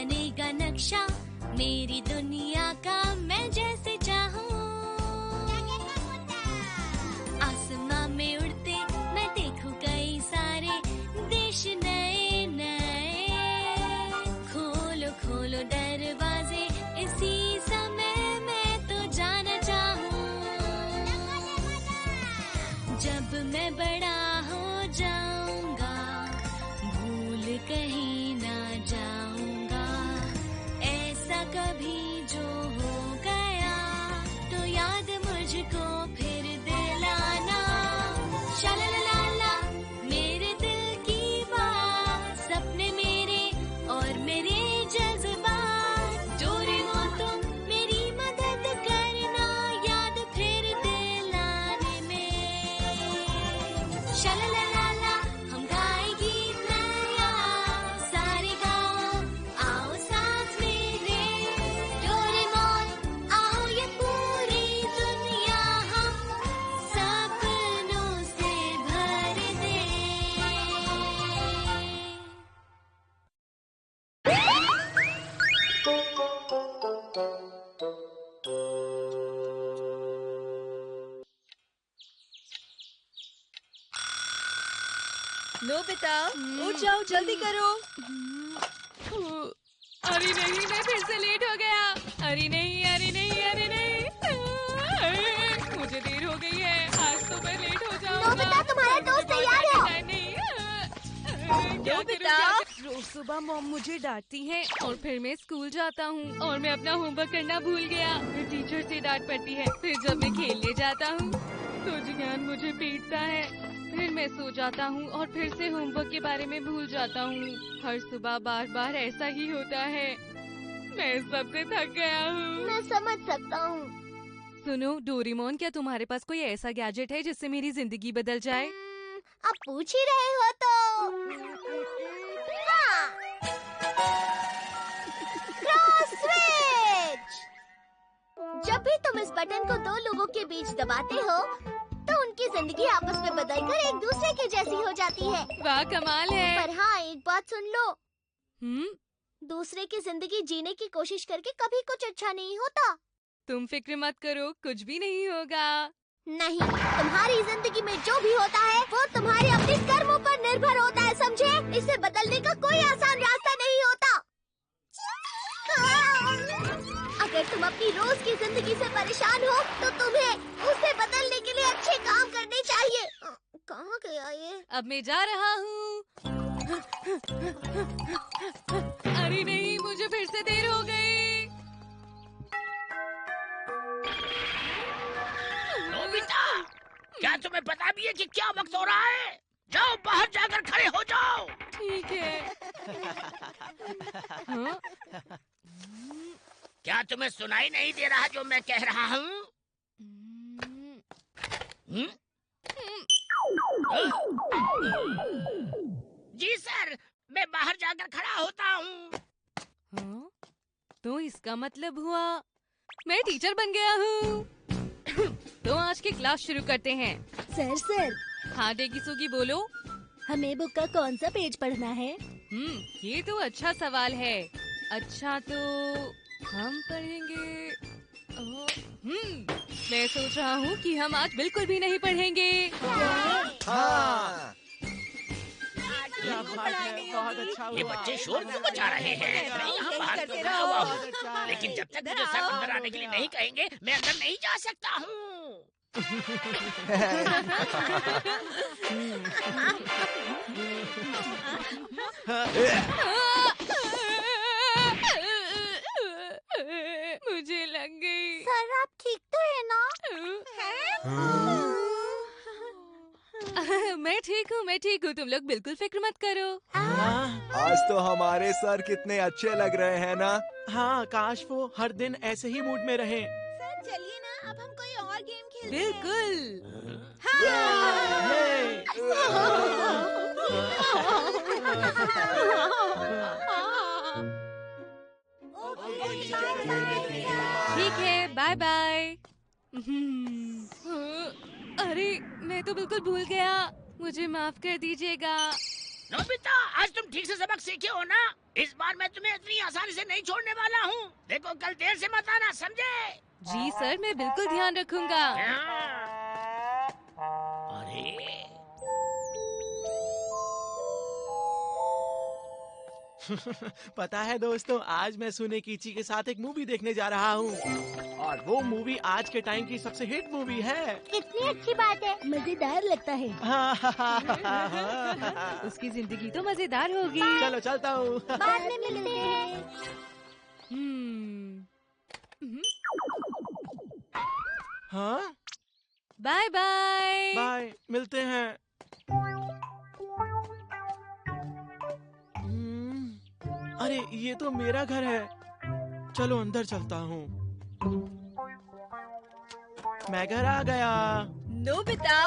बनेगा नक्शा मेरी दुनिया का, मैं जैसे चाहूँ। आसमां में उड़ते मैं देखूं कई सारे देश नए नए। खोलो खोलो दरवाजे इसी समय, मैं तो जाना चाहूँ। जब मैं बड़ा हो जाऊंगा भूल कहीं ना जाऊंगा। ऐसा कभी जो हो गया तो याद मुझको फिर दिलाना। शालालाला मेरे दिल की बात, सपने मेरे और मेरे जज्बात। डोरेमोन तुम मेरी मदद करना याद फिर दिलाने में। शालालाला हम गाए गीत नया, सारे गाओ आओ साथ मेरे। डोरेमोन आओ ये पूरी दुनिया हम सपनों से भर दे। नोबिता, उठ जाओ, जल्दी करो। अरे नहीं, मैं फिर से लेट हो गया। अरे नहीं, अरे नहीं, अरे नहीं, मुझे देर हो गई है। आज तो मैं लेट हो जाऊंगा। नोबिता, तुम्हारा दोस्त तैयार है। टाइम नहीं। क्या करूं, नोबिता। क्या करूं? रोज सुबह मॉम मुझे डांटती है और फिर मैं स्कूल जाता हूँ और मैं अपना होमवर्क करना भूल गया। फिर टीचर से डांट पड़ती है। फिर जब मैं खेलने जाता हूँ तो जियान मुझे पीटता है। फिर मैं सो जाता हूँ और फिर से होमवर्क के बारे में भूल जाता हूँ। हर सुबह बार बार ऐसा ही होता है। मैं सबसे थक गया हूँ। मैं समझ सकता हूँ। सुनो डोरेमोन, क्या तुम्हारे पास कोई ऐसा गैजेट है जिससे मेरी जिंदगी बदल जाए? अब पूछ ही रहे हो तो हाँ, क्रॉस स्विच। जब भी तुम इस बटन को दो लोगों के बीच दबाते हो तो उनकी जिंदगी आपस में बदलकर एक दूसरे के जैसी हो जाती है। वाह, कमाल है। पर हाँ, एक बात सुन लो, हम्म, दूसरे की जिंदगी जीने की कोशिश करके कभी कुछ अच्छा नहीं होता। तुम फिक्र मत करो, कुछ भी नहीं होगा। नहीं, तुम्हारी जिंदगी में जो भी होता है वो तुम्हारे अपने कर्मों पर निर्भर होता है, समझे? इसे बदलने का कोई आसान रास्ता नहीं होता। अगर तुम अपनी रोज की जिंदगी से परेशान हो तो तुम्हें उसे बदलने के लिए अच्छे काम करने चाहिए। कहाँ गया ये? अब मैं जा रहा हूँ। अरे नहीं, मुझे फिर से देर हो गई। नोबिता, क्या तुम्हें पता भी है कि क्या वक्त हो रहा है? जाओ बाहर जाकर खड़े हो जाओ। ठीक है। हाँ? क्या तुम्हें सुनाई नहीं दे रहा जो मैं कह रहा हूँ? जी सर, मैं बाहर जाकर खड़ा होता हूँ। हाँ? तो इसका मतलब हुआ मैं टीचर बन गया हूँ। तो आज की क्लास शुरू करते हैं। सर, हाँ डेगी सुगी, बोलो। हमें बुक का कौन सा पेज पढ़ना है? ये तो अच्छा सवाल है। अच्छा तो हम पढ़ेंगे। मैं सोच रहा हूँ कि हम आज बिल्कुल भी नहीं पढ़ेंगे। हाँ। बहुत अच्छा हुआ। ये बच्चे शोर क्यों मचा रहे हैं? मैं यहाँ बाहर तो खड़ा हुआ हूँ, लेकिन जब तक मुझे सर अंदर आने के लिए नहीं कहेंगे मैं अंदर नहीं जा सकता हूँ। मुझे लग गई। सर, आप ठीक तो है ना? मैं ठीक हूँ, तुम लोग बिल्कुल फिक्र मत करो। आज तो हमारे सर कितने अच्छे लग रहे हैं ना? हाँ, काश वो हर दिन ऐसे ही मूड में रहे। सर चलिए ना, अब हम कोई और गेम खेलते बिल्कुल। ठीक है, बाय बाय। अरे मैं तो बिल्कुल भूल गया, मुझे माफ कर दीजिएगा। नोबिता, आज तुम ठीक से सबक सीखे हो ना? इस बार मैं तुम्हें इतनी आसानी से नहीं छोड़ने वाला हूँ। देखो कल देर से मत आना, समझे? जी सर, मैं बिल्कुल ध्यान रखूंगा। अरे पता है दोस्तों, आज मैं सुने कीची के साथ एक मूवी देखने जा रहा हूँ और वो मूवी आज के टाइम की सबसे हिट मूवी है। कितनी अच्छी बात है। मजेदार लगता है। उसकी जिंदगी तो मजेदार होगी। चलो चलता हूँ। बाद में मिलते हैं। हाँ, बाय बाय। बाय, मिलते हैं। अरे ये तो मेरा घर है। चलो अंदर चलता हूँ। मैं घर आ गया। नोबिता,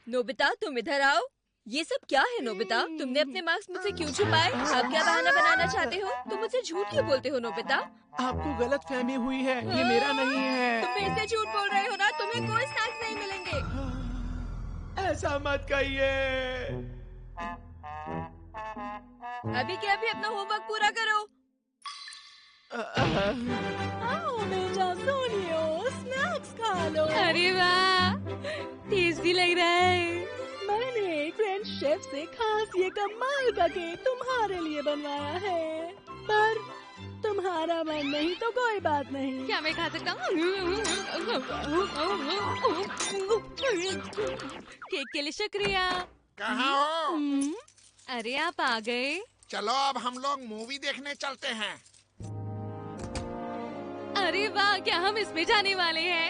नोबिता तुम इधर आओ। ये सब क्या है नोबिता? तुमने अपने मार्क्स मुझसे क्यों छुपाए? आप क्या बहाना बनाना चाहते हो? तुम मुझसे झूठ क्यों बोलते हो नोबिता? आपको गलत फहमी हुई है, ये मेरा नहीं है। तुम फिर से झूठ बोल रहे हो ना? तुम्हें कोई स्नैक्स नहीं मिलेंगे। ऐसा मत कहिए। अभी के अभी अपना होमवर्क पूरा करो। आओ बेटा, सोनियो, स्नैक्स खा लो। अरे वाह, टेस्टी लग रहा है। मैंने एक फ्रेंच शेफ से खास ये कमाल का केक तुम्हारे लिए बनवाया है, पर तुम्हारा मन नहीं तो कोई बात नहीं। क्या मैं खा सकता हूँ? केक के लिए शुक्रिया। कहाँ हो? अरे आप आ गए। चलो अब हम लोग मूवी देखने चलते हैं। अरे वाह, क्या हम इसमें जाने वाले हैं?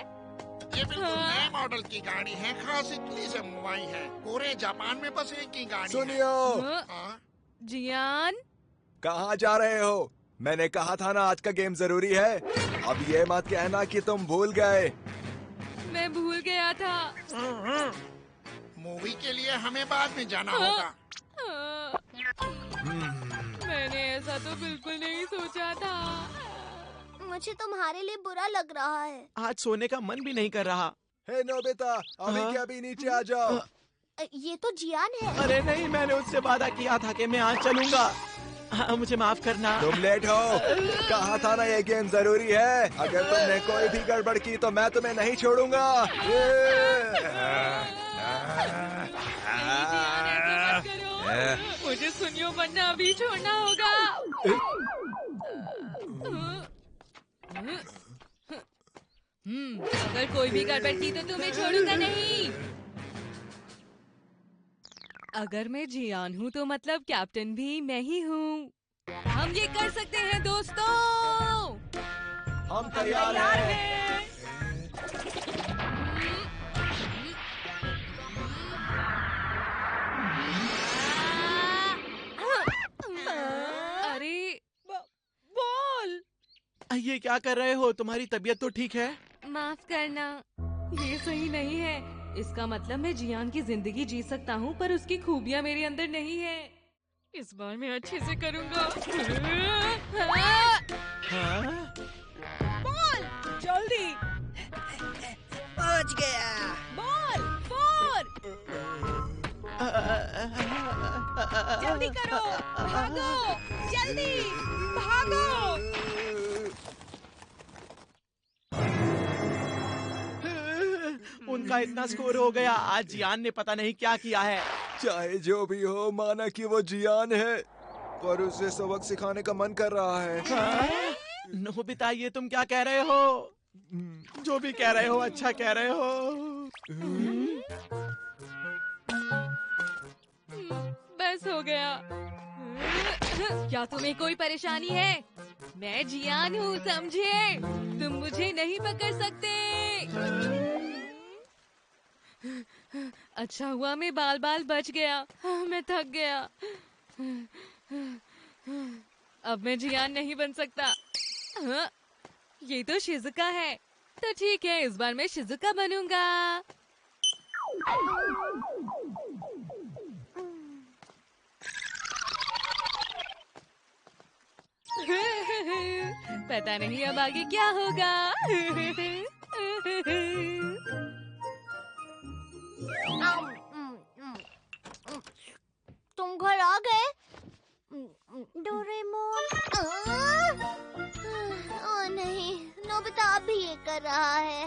ये बिल्कुल नए मॉडल की गाड़ी है, खास इटली से मंगवाई है। पूरे जापान में बस एक ही गाड़ी सुनियो, है। हाँ? जियान, कहाँ जा रहे हो? मैंने कहा था ना आज का गेम जरूरी है। अब ये मत कहना कि तुम भूल गए। मैं भूल गया था। मूवी के लिए हमें बाद में जाना होगा। मैंने ऐसा तो बिल्कुल नहीं सोचा था। मुझे तुम्हारे लिए बुरा लग रहा है। आज सोने का मन भी नहीं कर रहा। हे नोबिता, अभी हाँ? के अभी नीचे आ जाओ। ये तो जियान है। अरे नहीं, मैंने उससे वादा किया था कि मैं आज चलूंगा। हाँ, मुझे माफ करना। तुम लेट हो। कहा था ना ये गेम जरूरी है। अगर तुमने कोई भी गड़बड़ की तो मैं तुम्हें नहीं छोड़ूंगा। मुझे सुनियो वरना अभी छोड़ना होगा। अगर कोई भी गड़बड़ की तो तुम्हें छोड़ूंगा नहीं। अगर मैं जियान हूँ तो मतलब कैप्टन भी मैं ही हूँ। हम ये कर सकते हैं दोस्तों। हम तैयार हैं। अरे बोल। ये क्या कर रहे हो? तुम्हारी तबीयत तो ठीक है? माफ करना, ये सही नहीं है। इसका मतलब मैं जियान की जिंदगी जी सकता हूँ पर उसकी खूबियाँ मेरे अंदर नहीं है। इस बार मैं अच्छे से करूँगा। हाँ? बोल जल्दी। पहुंच गया। बोल 4। जल्दी करो, भागो, जल्दी भागो। उनका इतना स्कोर हो गया। आज जियान ने पता नहीं क्या किया है। चाहे जो भी हो, माना कि वो जियान है, पर उसे सबक सिखाने का मन कर रहा है। हाँ? नोबिता, ये तुम क्या कह रहे हो? जो भी कह रहे हो अच्छा कह रहे हो। बस हो गया। क्या तुम्हें कोई परेशानी है? मैं जियान हूँ, समझे? तुम मुझे नहीं पकड़ सकते। अच्छा हुआ मैं बाल बाल बच गया। मैं थक गया। अब मैं जियान नहीं बन सकता। ये तो शिजुका है। तो ठीक है, इस बार मैं शिजुका बनूंगा। पता नहीं अब आगे क्या होगा। तुम घर आ गए? डोरेमोन। ओह नहीं, नोबिता अब भी ये कर रहा है।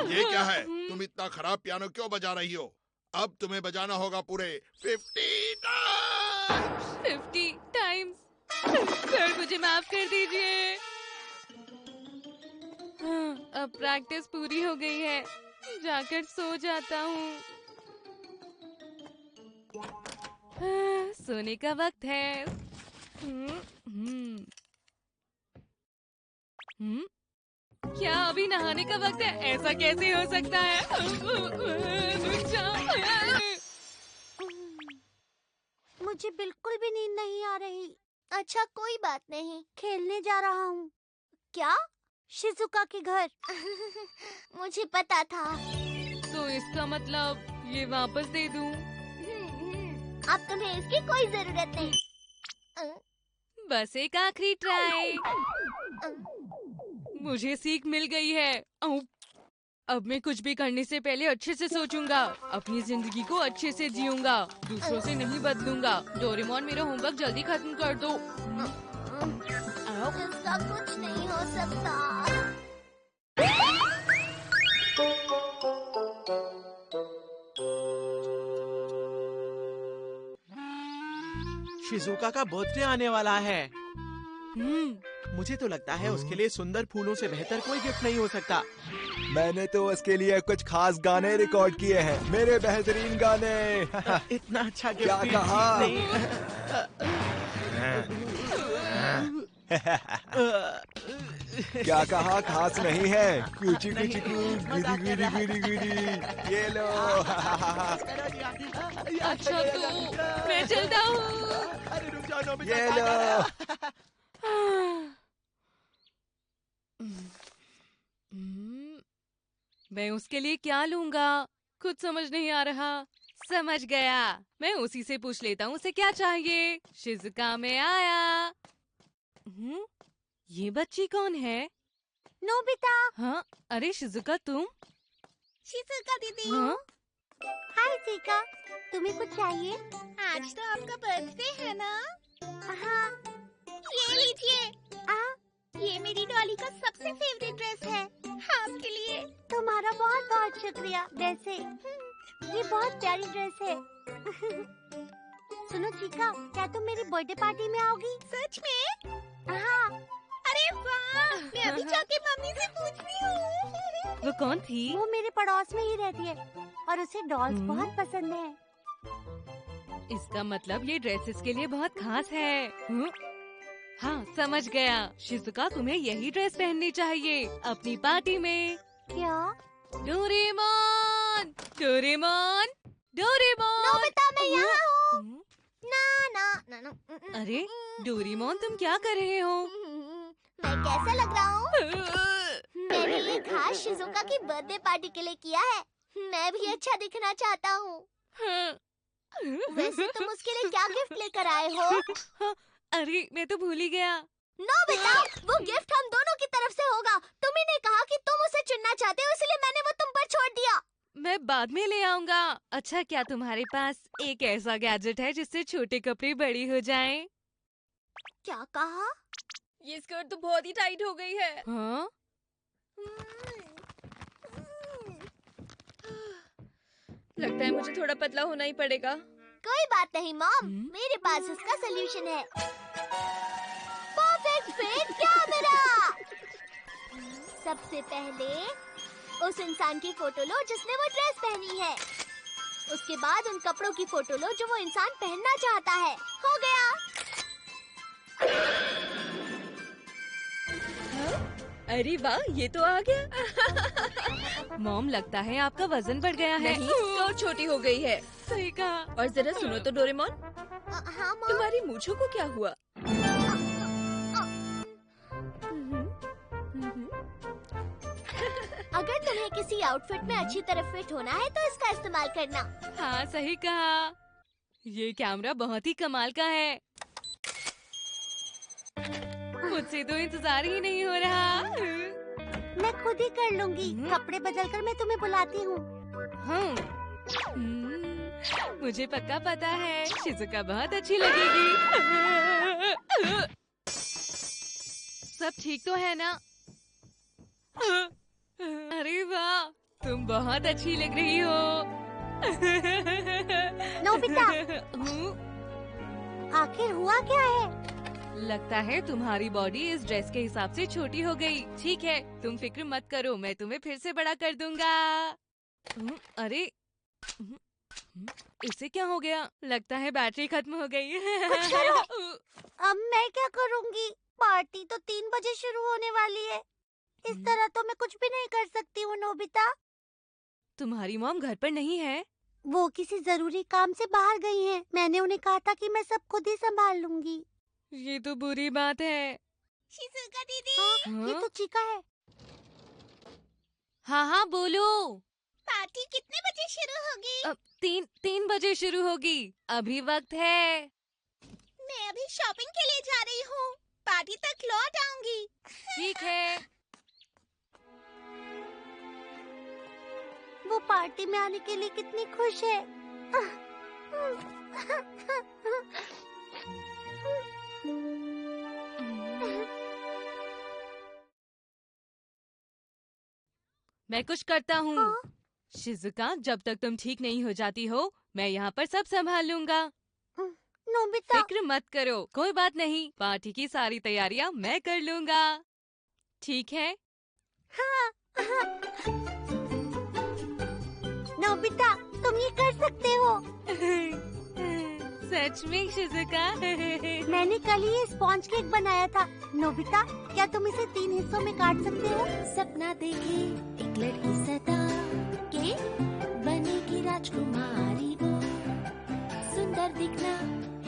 ये क्या है? तुम इतना खराब पियानो क्यों बजा रही हो? अब तुम्हें बजाना होगा पूरे 50 टाइम्स। 50 टाइम्स? सर मुझे माफ कर दीजिए। अब प्रैक्टिस पूरी हो गई है, जाकर सो जाता हूँ। सोने का वक्त है। क्या अभी नहाने का वक्त है? ऐसा कैसे हो सकता है? मुझे बिल्कुल भी नींद नहीं आ रही। अच्छा कोई बात नहीं, खेलने जा रहा हूँ। क्या? शिजुका के घर। मुझे पता था। तो इसका मतलब ये वापस दे दूँ? अब तुम्हें इसकी कोई जरूरत नहीं। बस एक आखिरी ट्राई। मुझे सीख मिल गई है। अब मैं कुछ भी करने से पहले अच्छे से सोचूंगा, अपनी जिंदगी को अच्छे से जीऊंगा, दूसरों से नहीं बदलूंगा। डोरेमोन मेरा होमवर्क जल्दी खत्म कर दो। इसका कुछ नहीं हो सकता। शिजुका का बर्थडे आने वाला है। मुझे तो लगता है उसके लिए सुंदर फूलों से बेहतर कोई गिफ्ट नहीं हो सकता। मैंने तो उसके लिए कुछ खास गाने रिकॉर्ड किए हैं, मेरे बेहतरीन गाने। इतना अच्छा गिफ्ट क्या कहा? क्या कहा? खास नहीं है? कुची कुची गुदी गुदी गुदी गुदी। ये लो। अच्छा तो मैं चलता हूँ। अरे रुक जाओ नोबिता। ये लो। मैं उसके लिए क्या लूंगा? कुछ समझ नहीं आ रहा। समझ गया, मैं उसी से पूछ लेता हूँ उसे क्या चाहिए। शिजुका में आया। ये बच्ची कौन है? नोबिता। हाँ, अरे शिजुका तुम? शिजुका दीदी। हाँ? हाय शिजुका, तुम्हें कुछ चाहिए? आज तो आपका बर्थडे है ना? हाँ। ये लीजिए। ये मेरी डॉली का सबसे फेवरेट ड्रेस है, आपके लिए। तुम्हारा बहुत बहुत शुक्रिया। वैसे ये बहुत प्यारी ड्रेस है। सुनो चिका, क्या तुम मेरी बर्थडे पार्टी में आओगी? सच में? हाँ। अरे वाह, मैं अभी जाके मम्मी से पूछती हूँ। वो कौन थी? वो मेरे पड़ोस में ही रहती है और उसे डॉल्स बहुत पसंद है। इसका मतलब ये ड्रेस इसके लिए बहुत खास है। हाँ समझ गया। शिजुका तुम्हें यही ड्रेस पहननी चाहिए अपनी पार्टी में। क्या? Doraemon, Doraemon, Doraemon. नोबिता मैं यहाँ हूँ। ना ना ना ना। अरे डोरेमोन तुम क्या कर रहे हो? मैं कैसा लग रहा हूँ? मैंने ये खास शिजुका की बर्थडे पार्टी के लिए किया है। मैं भी अच्छा दिखना चाहता हूँ। वैसे तुम उसके लिए क्या गिफ्ट लेकर आए हो? अरे मैं तो भूल ही गया। नोबिता, वो गिफ्ट हम दोनों की तरफ से होगा। तुम ही ने कहा कि तुम उसे चुनना चाहते हो, इसलिए मैंने वो तुम पर छोड़ दिया। मैं बाद में ले आऊंगा। अच्छा क्या तुम्हारे पास एक ऐसा गैजेट है जिससे छोटे कपड़े बड़ी हो जाएं? क्या कहा? ये स्कर्ट तो बहुत ही टाइट हो गई है। हाँ? लगता है मुझे थोड़ा पतला होना ही पड़ेगा। कोई बात नहीं मॉम, मेरे पास इसका सलूशन है। Perfect fit camera. सबसे पहले उस इंसान की फोटो लो जिसने वो ड्रेस पहनी है। उसके बाद उन कपड़ों की फोटो लो जो वो इंसान पहनना चाहता है। हो गया। अरे वाह, ये तो आ गया। मॉम लगता है आपका वजन बढ़ गया है। नहीं, स्कर्ट छोटी हो गई है। सही कहा। और जरा सुनो तो डोरेमोन, हाँ मॉम। तुम्हारी मूंछों को क्या हुआ? अगर तुम्हें किसी आउटफिट में अच्छी तरह फिट होना है तो इसका इस्तेमाल करना। हाँ सही कहा। ये कैमरा बहुत ही कमाल का है। मुझसे तो इंतजार ही नहीं हो रहा। मैं खुद ही कर लूंगी। कपड़े बदलकर मैं तुम्हें बुलाती हूँ। मुझे पक्का पता है शिजुका बहुत अच्छी लगेगी। सब ठीक तो है ना? अरे वाह, तुम बहुत अच्छी लग रही हो। नोबिता, आखिर हुआ क्या है? लगता है तुम्हारी बॉडी इस ड्रेस के हिसाब से छोटी हो गई। ठीक है, तुम फिक्र मत करो, मैं तुम्हें फिर से बड़ा कर दूंगा। अरे इसे क्या हो गया? लगता है बैटरी खत्म हो गई। अब मैं क्या करूंगी? पार्टी तो 3 बजे शुरू होने वाली है। इस तरह तो मैं कुछ भी नहीं कर सकती हूँ नोबिता। तुम्हारी मॉम घर पर नहीं है? वो किसी जरूरी काम से बाहर गई हैं। मैंने उन्हें कहा था कि मैं सब खुद ही संभाल लूंगी। ये तो बुरी बात है। शिजुका दीदी, ये तो चिका है। हाँ हाँ बोलो। पार्टी कितने बजे शुरू होगी? 3 बजे शुरू होगी। अभी वक्त है। मैं अभी शॉपिंग के लिए जा रही हूँ। पार्टी तक लौट आऊंगी। ठीक है। वो पार्टी में आने के लिए कितनी खुश है। मैं कुछ करता हूँ। शिजुका, जब तक तुम ठीक नहीं हो जाती हो, मैं यहाँ पर सब संभाल लूंगा। नोबिता, फिक्र मत करो, कोई बात नहीं। पार्टी की सारी तैयारियाँ मैं कर लूंगा। ठीक है? हाँ। नोबिता, तुम ये कर सकते हो। सच में शिजुका? मैंने कल ही ये स्पॉन्ज केक बनाया था। नोबिता, क्या तुम इसे 3 हिस्सों में काट सकते हो? सपना देखे एक लड़की सदा के बनेगी राजकुमारी वो। सुंदर दिखना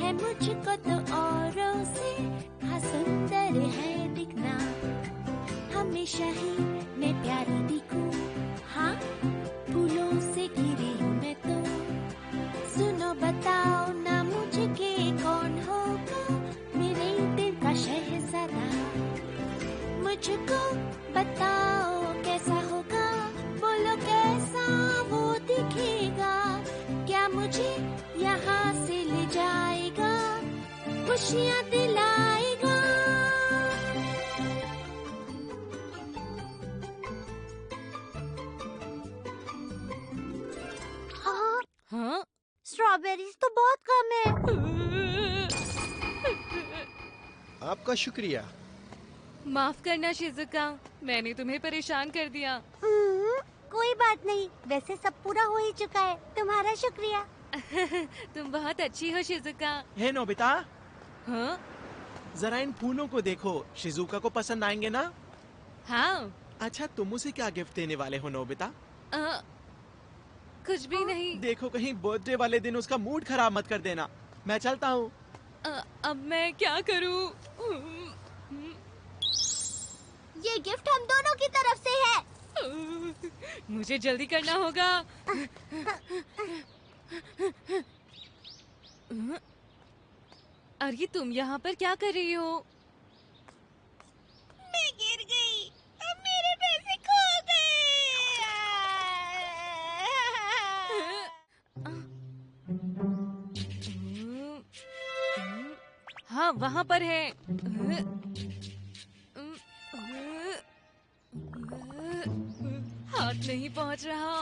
है मुझको तो औरों से, हाँ सुंदर है दिखना। हमेशा ही मैं प्यारी दिखूं, हाँ फूलों से घिरी हूँ मैं तो। सुनो बताओ ना मुझे के कौन होगा मेरे दिल का शहजादा। मुझको बताओ कैसा होगा, बोलो कैसा वो दिखेगा। क्या मुझे यहाँ से ले जाएगा, खुशियाँ दिलाएगा। हाँ? स्ट्रॉबेरीज तो बहुत कम है। आपका शुक्रिया। माफ करना शिजुका, मैंने तुम्हें परेशान कर दिया। कोई बात नहीं, वैसे सब पूरा हो ही चुका है। तुम्हारा शुक्रिया। तुम बहुत अच्छी हो शिजुका। हे नोबिता, हाँ? जरा इन फूलों को देखो, शिजुका को पसंद आएंगे ना? हाँ। अच्छा, तुम उसे क्या गिफ्ट देने वाले हो नोबिता? कुछ भी नहीं। देखो कहीं बर्थडे वाले दिन उसका मूड खराब मत कर देना। मैं चलता हूँ। अब मैं क्या करूँ? ये गिफ्ट हम दोनों की तरफ से है। मुझे जल्दी करना होगा। अरे तुम यहाँ पर क्या कर रही हो? मैं गिर गई, अब मेरे पैसे खो गए। हाँ वहाँ पर है। हाथ नहीं पहुँच रहा।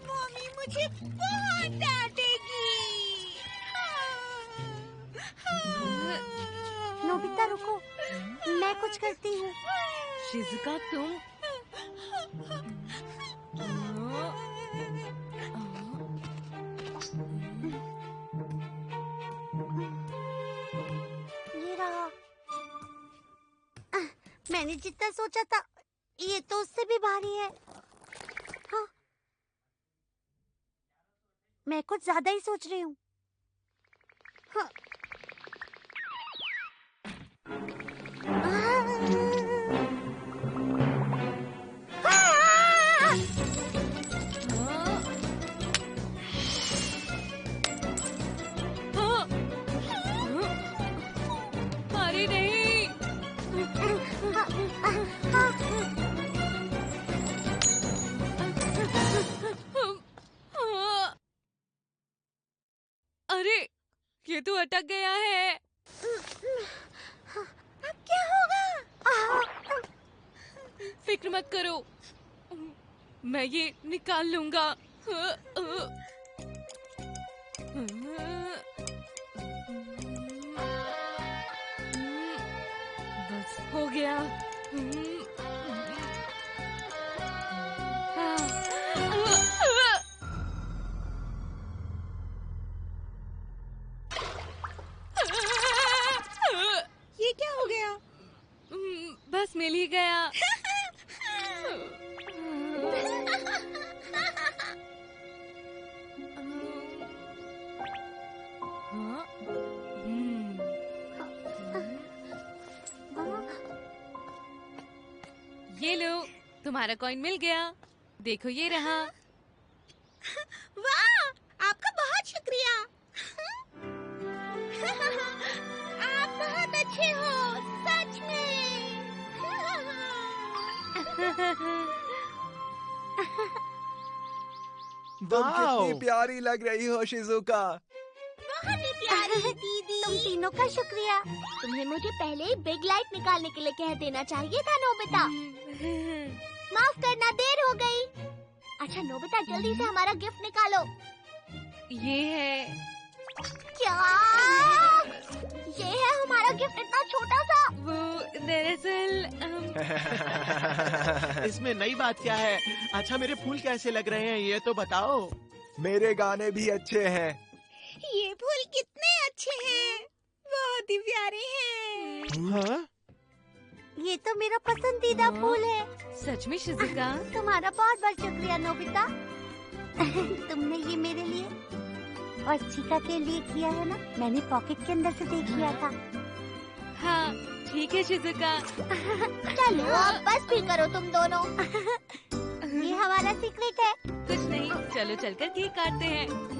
मम्मी मुझे बहुत डांटेगी। नोबिता रुको, मैं कुछ करती हूँ। शिजुका तुम? ये रहा। मैंने जितना सोचा था, ये तो उससे भी भारी है। हाँ, मैं कुछ ज्यादा ही सोच रही हूँ। हाँ। अरे नहीं। हाँ। अरे ये तो अटक गया है। अब क्या होगा? फिक्र मत करो, मैं ये निकाल लूंगा। बस हो गया। ये क्या हो गया? बस मिल ही गया। ये लो, तुम्हारा कॉइन मिल गया। देखो ये रहा। वाह, आपका बहुत शुक्रिया। आप बहुत अच्छे हो, सच में। तुम कितनी प्यारी लग रही हो शिजुका। बहुत ही प्यारी है दीदी। तुम तीनों का शुक्रिया। तुम्हें मुझे पहले ही बिग लाइट निकालने के लिए कह देना चाहिए था नोबिता। माफ करना, देर हो गई। अच्छा नोबिता, जल्दी से हमारा गिफ्ट निकालो। ये है। क्या? ये है हमारा गिफ्ट, इतना छोटा सा। वो दरअसल इसमें नई बात क्या है? अच्छा मेरे फूल कैसे लग रहे हैं ये तो बताओ। मेरे गाने भी अच्छे हैं। ये फूल कितने अच्छे हैं, बहुत ही प्यारे हैं। हाँ? ये तो मेरा पसंदीदा फूल है। सच में शिजुका? तुम्हारा बहुत बहुत शुक्रिया नोबिता। तुमने ये मेरे लिए और चिका के लिए किया है ना? मैंने पॉकेट के अंदर से देख लिया था। हाँ ठीक है शिजुका। चलो अब बस भी करो तुम दोनों। ये हमारा सीक्रेट है। कुछ नहीं, चलो चलकर केक काटते हैं।